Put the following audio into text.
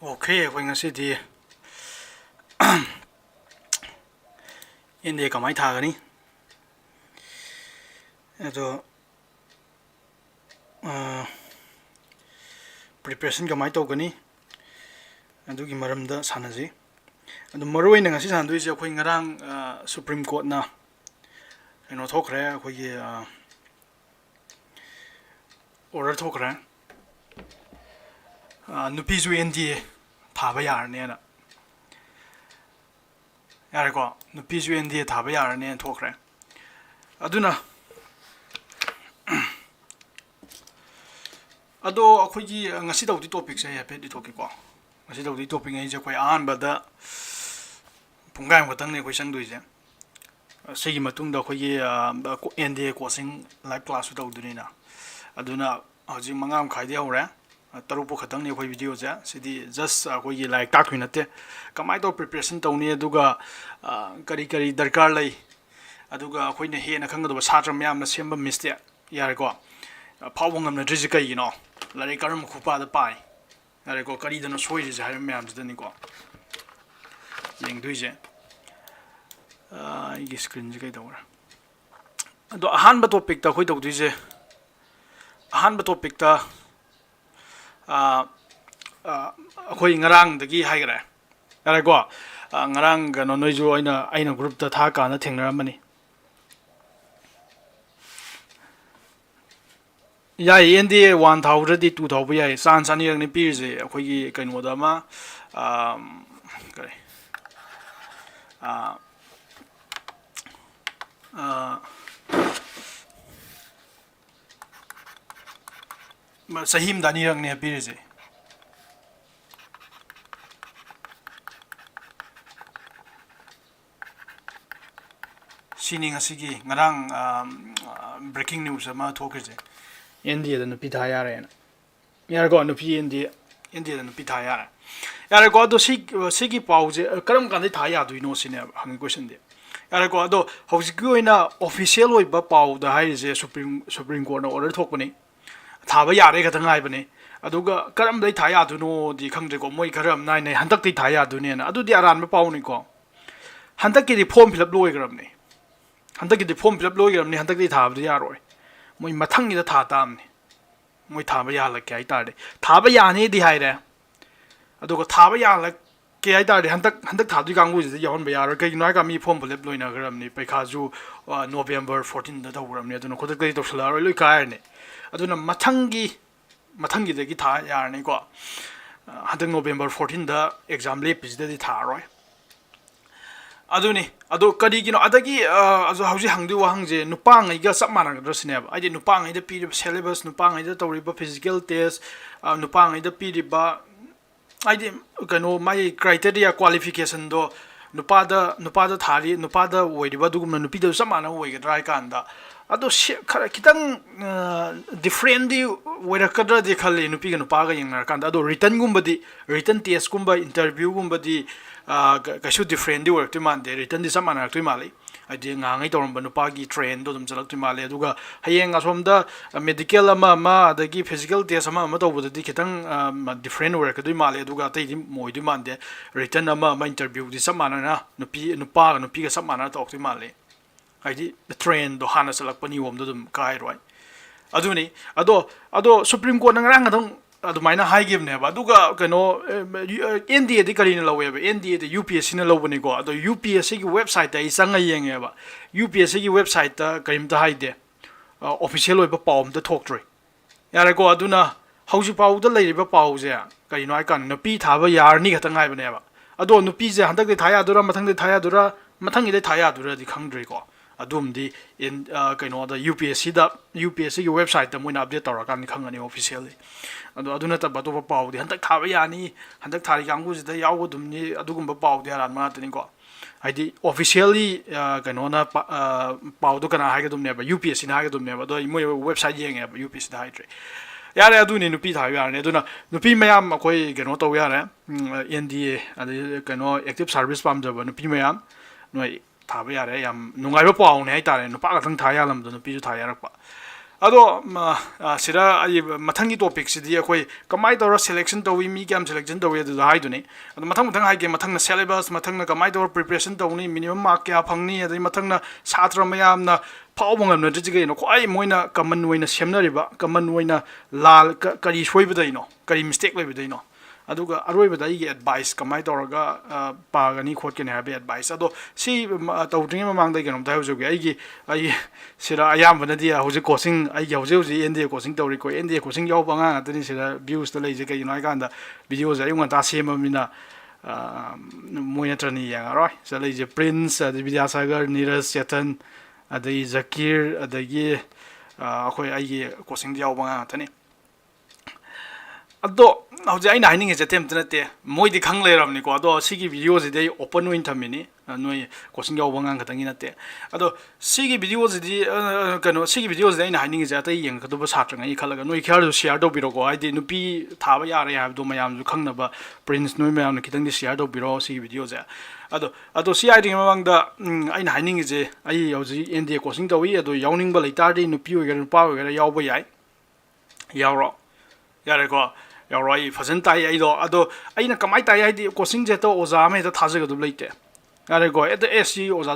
Okay, when I see the India come my tagani, so preparation come my togani, and do Gimaram the Sanazi. And the Maroin and Assis and do is a queen around Supreme Court now. And not talk rare, we order talk rare. Nupisu India Thaba Yarani. Yarako, Nupisu India Thaba Yarani and talk rare. Aduna Ado, a quickie and a sit of the topics I have paid the topic. A sit of the topic is a quite on, but the Pungan with only question do it. Say Matunda Koye India crossing like class without Dunina. Aduna, Azimangam Kaidia. Tarupo Katang videos, City just like Takwinate. Kamaito preparation Tony Aduga Karikari Darkarley Aduga Queen here and a Kanga was Hatram Yam, the Simba Mister Yargo. Pawang and Rizika, you know, like Karam Kupa the pie. Yargo Karidan of Swedish Haramiams, the Nico. Ying Duze. I guess screen get over. A hand but topic the Huito Duze. A hand but topic the Akoy ngarang dagi haigre arago ngarang no noijo aina group ta tha ka na thengnaramani yai NDA 1000 di 2000 yai san san yang ni pirje akoy gi kaino da ma kare Sahim Dani Rang ne Pirize. Sining Asigi, Narang breaking news ama talkers. India than the Pitayara. Yargo no P India than the Pitayara. Yargo to Sigi Pause, Karam Kanditaya, do you know Sina? Hung question there. Yargo, how's going official way Bapau, the highest Supreme Court order talk. Thaba Yare got an ibony. Aduga Karam de Taya to know the Kango Moy Karam 9 Hantaki Taya Dunian, Adu the Aran Paunico. Hantaki the Pom Pilap Loigramni. Hantaki the Pom Pilap Loigramni, Hantaki Tab the Yaroi. Moy Matangi the Tatamni. Moy Tabaya like Kaitade. Tabayani the Hide. Aduga Tabaya like Kaitade, Hantak Tadigang with the Yon Bayara, Kainaga me Pom Pilap Loinagramni, because you November 14 the Togram, I don't know what the great of Solari Lucarne. Aduna Matangi the guitar yarn go. November 14 the exam lip is the guitar. Aduni, Ado Kadigino Adagi, as a house hang do hangze, Nupang, I got some man dressing up. I did Nupang in the period of syllabus, Nupang in the Toriba physical test, Nupang in the period, but I didn't know my criteria qualification though. Nupada Thari, Nupada, Wadibadum, Nupido, some man away, dry kanda. Ado kitang differently where kadra de khali nupi nu paga yang narkan ado written gumbadi written test gumba interview gumbadi kashu differently work to man de written di samana to mali adi ngangai torom banu pagi train do dum jalak to mali aduga hayeng asom da medical ama adagi physical test ama to budadi kitang different work to mali aduga tai di moi di man de written ama interview di samana na nupi ga samana to mali the train do Hana Salakpani wom dum kai right. Ado Supreme Court Nangrang ado mina high give never. Aduga kano India the Karina Lowe, India the UPS in a low go. Ado UPS website is sanga yang ever. UPS website Karim the hide official web palm the talk tree. Yarago Aduna, how's you pow the lady pause there? Karino I can no Pete have a Yarani at an never. Ado no pizza, Hantak the Tayadura, Matang the Tayadura. ꯃꯊꯪꯒꯤꯗ ꯊꯥ ꯌꯥꯗꯣꯏꯔꯗꯤ ꯈꯪꯗ꯭ꯔꯤꯀꯣ ꯑꯗꯨꯝꯗꯤ ꯀꯩꯅꯣꯗ UPSCꯒꯤ ꯋꯦꯕꯁꯥꯏꯠꯇ ꯃꯣꯏꯅ update ꯇꯧꯔꯀꯥꯟꯗ ꯈꯪꯒꯅꯤ officially ꯑꯗꯨ ꯅꯠꯇꯕ ꯑꯇꯣꯞꯄ ꯄꯥꯎꯗꯤ ꯍꯟꯗꯛ ꯊꯥꯕ ꯌꯥꯅꯤ ꯍꯟꯗꯛ ꯊꯥꯔꯤ ꯀꯥꯡꯕꯨꯁꯤꯗ ꯌꯥꯎꯒꯗꯕꯅꯤ ꯑꯗꯨꯒꯨꯝꯕ ꯄꯥꯎꯗꯤ ꯑꯔꯥꯟꯕ ꯉꯥꯛꯇꯅꯤꯀꯣ ꯍꯥꯏꯗꯤ ꯑꯣꯐꯤꯁꯤꯌꯦꯜꯂꯤ ꯀꯩꯅꯣꯅ ꯄꯥꯎꯗꯣ ꯀꯅꯥ ꯍꯥꯏꯒꯗꯕꯅꯦꯕ UPSCꯅ ꯍꯥꯏꯒꯗꯕꯅꯦꯕ ꯑꯗꯣ ꯃꯣꯏ ꯋꯦꯕꯁꯥꯏꯠ ꯌꯦꯡꯉꯦꯕ UPSCꯗ ꯍꯥꯏꯗ꯭ꯔꯦ ꯌꯥꯔꯦ ꯑꯗꯨꯅꯤ ꯅꯨꯄꯤ ꯊꯥꯕ ꯌꯥꯔꯅꯤ ꯑꯗꯨꯅ ꯅꯨꯄꯤ ꯃꯌꯥꯝ ꯑꯩꯈꯣꯏ ꯀꯩꯅꯣ ꯇꯧ ꯌꯥꯔꯦ NDA ꯑꯗꯩ ꯀꯩꯅꯣ ꯑꯦꯛꯇꯤꯚ ꯁꯥꯔꯚꯤꯁ ꯄꯥꯝꯖꯕ ꯅꯨꯄꯤ ꯃꯌꯥꯝ ꯅꯣꯏ ꯊꯥꯕ ꯌꯥꯔꯦ ꯌꯥꯝ ꯅꯨꯡꯉꯥꯏꯕ ꯄꯥꯎꯅꯦ ꯍꯥꯏꯇꯥꯔꯦ ꯅꯨꯄꯥ ꯈꯛꯇꯪ ꯊꯥ ꯌꯥꯜꯂꯝꯕꯗꯣ ꯅꯨꯄꯤꯁꯨ ꯊꯥ ꯌꯥꯔꯛꯄ ꯑꯗꯣ ꯁꯤꯗ ꯑꯩ ꯃꯊꯪꯒꯤ ꯇꯣꯄꯤꯛꯁꯤꯗꯤ ꯑꯩꯈꯣꯏ ꯀꯃꯥꯏꯅ ꯇꯧꯔ ꯁꯦꯂꯦꯛꯁꯟ ꯇꯧꯏ ꯃꯤ ꯀꯌꯥꯝ ꯁꯦꯂꯦꯛꯁꯟ ꯇꯧꯏ ꯑꯗꯨꯗ ꯍꯥꯏꯗꯨꯅꯤ ꯑꯗꯣ ꯃꯊꯪ ꯍꯥꯏꯒꯦ ꯃꯊꯪꯅ ꯁꯦꯂꯦꯕꯁ ꯃꯊꯪꯅ ꯀꯃꯥꯏꯅ ꯇꯧꯔ ꯄ꯭ꯔꯤꯄꯦꯔꯦꯁꯟ ꯇꯧꯅꯤ ꯃꯤꯅꯤꯃꯝ ꯃꯥꯔꯛ ꯀꯌꯥ ꯐꯪꯅꯤ ꯑꯗꯩ ꯃꯊꯪꯅ ꯁꯥꯇ꯭ꯔ ꯃꯌꯥꯝꯅ ꯐꯥꯎꯕ ꯉꯝꯅꯗ꯭ꯔꯤꯁꯤ ꯀꯩꯅꯣ ꯈ꯭ꯋꯥꯏ ꯃꯣꯏꯅ ꯀꯃꯟ ꯑꯣꯏꯅ ꯁꯦꯝꯅꯔꯤꯕ ꯀꯃꯟ ꯑꯣꯏꯅ ꯀꯔꯤ ꯁꯣꯏꯕꯗꯩꯅꯣ ꯀꯔꯤ ꯃꯤꯁꯇꯦꯛ ꯂꯩꯕꯗꯩꯅꯣ ꯑꯗꯨꯒ ꯑꯔꯣꯏꯕꯗ ꯑꯩꯒꯤ ꯑꯦꯗꯚꯥꯏꯁ ꯀꯃꯥꯏꯅ ꯇꯧꯔꯒ ꯄꯥꯒꯅꯤ ꯈꯣꯠꯀꯅꯤ ꯍꯥꯏꯕꯒꯤ ꯑꯦꯗꯚꯥꯏꯁ ꯑꯗꯣ ꯁꯤ ꯇꯧꯗ꯭ꯔꯤꯉꯩ ꯃꯃꯥꯡꯗ ꯑꯩ ꯀꯩꯅꯣꯝꯇ ꯍꯥꯏꯖꯒꯦ ꯑꯩ ꯁꯤꯗ ꯑꯌꯥꯝꯕꯅꯗꯤ ꯍꯧꯖꯤꯛ ꯀꯣꯆꯤꯡ ꯑꯩꯒꯤ ꯍꯧꯖꯤꯛ NDA ꯀꯣꯆꯤꯡ ꯇꯧꯔꯤꯀꯣ NDA ꯀꯣꯆꯤꯡ ꯌꯥꯎꯕ ꯑꯉꯥꯡ ꯉꯥꯛꯇꯅꯤ ꯁꯤꯗ ꯚ꯭ꯌꯨꯁꯇ ꯂꯩꯁꯦ ꯀꯩꯒꯤꯅꯣ ꯍꯥꯏꯀꯥꯟꯗ ꯚꯤꯗꯤꯑꯣꯁꯦ ꯑꯌꯨꯛ ꯉꯟꯇꯥ ꯁꯦꯝꯃꯕꯅꯤꯅ ꯃꯣꯏ ꯅꯠꯇ꯭ꯔꯅꯤ ꯌꯦꯡꯉꯔꯣꯏ ꯁꯤꯗ ꯂꯩꯁꯦ ꯄ꯭ꯔꯤꯟꯁ ꯑꯗꯩ ꯕꯤꯗ꯭ꯌꯥꯁꯥꯒꯔ ꯅꯤꯔꯖ ꯆꯦꯇꯟ ꯑꯗꯩ ꯖꯀꯤꯔ ꯑꯗꯒꯤ ꯑꯩꯈꯣꯏ ꯑꯩꯒꯤ ꯀꯣꯆꯤꯡꯗ ꯌꯥꯎꯕ ꯑꯉꯥꯡ ꯉꯥꯛꯇꯅꯤ ꯑꯗꯣ ꯍꯧꯖꯤꯛ ꯑꯩꯅ ꯍꯥꯏꯅꯤꯡꯉꯤꯁꯦ ꯑꯇꯩ ꯅꯠꯇꯦ ꯃꯣꯏꯗꯤ ꯈꯪ ꯂꯩꯔꯕꯅꯤꯀꯣ ꯑꯗꯣ ꯁꯤꯒꯤ ꯚꯤꯗꯤꯑꯣꯁꯤꯗꯤ ꯑꯩ ꯑꯣꯄꯟ ꯑꯣꯏꯅ ꯊꯝꯃꯤꯅꯤ ꯅꯣꯏ ꯀꯣꯆꯤꯡ ꯌꯥꯎꯕ ꯑꯉꯥꯡ ꯈꯛꯇꯪꯒꯤ ꯅꯠꯇꯦ ꯑꯗꯣ ꯁꯤꯒꯤ ꯚꯤꯗꯤꯑꯣꯁꯤꯗꯤ ꯁꯤꯒꯤ ꯚꯤꯗꯤꯑꯣꯁꯤꯗ ꯑꯩꯅ ꯍꯥꯏꯅꯤꯡꯉꯤꯁꯦ ꯑꯇꯩ ꯌꯦꯡꯒꯗꯕ ꯁꯥꯇ꯭ꯔꯉꯩ ꯈꯜꯂꯒ ꯅꯣꯏ ꯈꯔꯁꯨ ꯁꯤꯌꯔ ꯇꯧꯕꯤꯔꯣꯀꯣ ꯍꯥꯏꯗꯤ ꯅꯨꯄꯤ ꯊꯥꯕ ꯌꯥꯔꯦ ꯍꯥꯏꯕꯗꯣ ꯃꯌꯥꯝꯁꯨ ꯈꯪꯅꯕ ꯄ꯭ꯔꯤꯟꯁ ꯅꯣꯏ ꯃꯌꯥꯝꯅ ꯈꯤꯇꯪꯗꯤ ꯁꯤꯌꯔ ꯇꯧꯕꯤꯔꯣ ꯁꯤꯒꯤ ꯚꯤꯗꯤꯑꯣꯁꯦ ꯑꯗꯣ ꯁꯤ ꯍꯥꯏꯗ꯭ꯔꯤꯉꯩ ꯃꯃꯥꯡꯗ ꯑꯩꯅ ꯍꯥꯏꯅꯤꯡꯉꯤꯁꯦ ꯑꯩ ꯍꯧꯖꯤꯛ NDA ꯀꯣꯆꯤꯡ ꯇꯧꯏ ꯑꯗꯣ ꯌꯥꯎꯅꯤꯡꯕ ꯂꯩꯇꯥꯔꯗꯤ ꯅꯨꯄꯤ ꯑꯣꯏꯒꯦꯔꯥ ꯅꯨꯄꯥ ꯑꯣꯏꯒꯦꯔꯥ ꯌꯥꯎꯕ ꯌꯥꯏ ꯌꯥꯎꯔꯣ ꯌꯥꯔꯦꯀꯣ ꯌꯥꯎꯔꯣ ꯑꯩ ꯐꯖꯅ ꯇꯥꯏ ꯑꯩꯗꯣ ꯑꯗꯣ ꯑꯩꯅ ꯀꯃꯥꯏꯅ ꯇꯥꯏ ꯍꯥꯏꯗꯤ ꯀꯣꯆꯤꯡꯁꯦ ꯍꯦꯛꯇ ꯑꯣꯖꯥ ꯑꯃ ꯍꯦꯛꯇ ꯊꯥꯖꯒꯗꯕ ꯂꯩꯇꯦ ꯌꯥꯔꯦꯀꯣ ꯍꯦꯛꯇ ꯁꯤ ꯑꯣꯖꯥ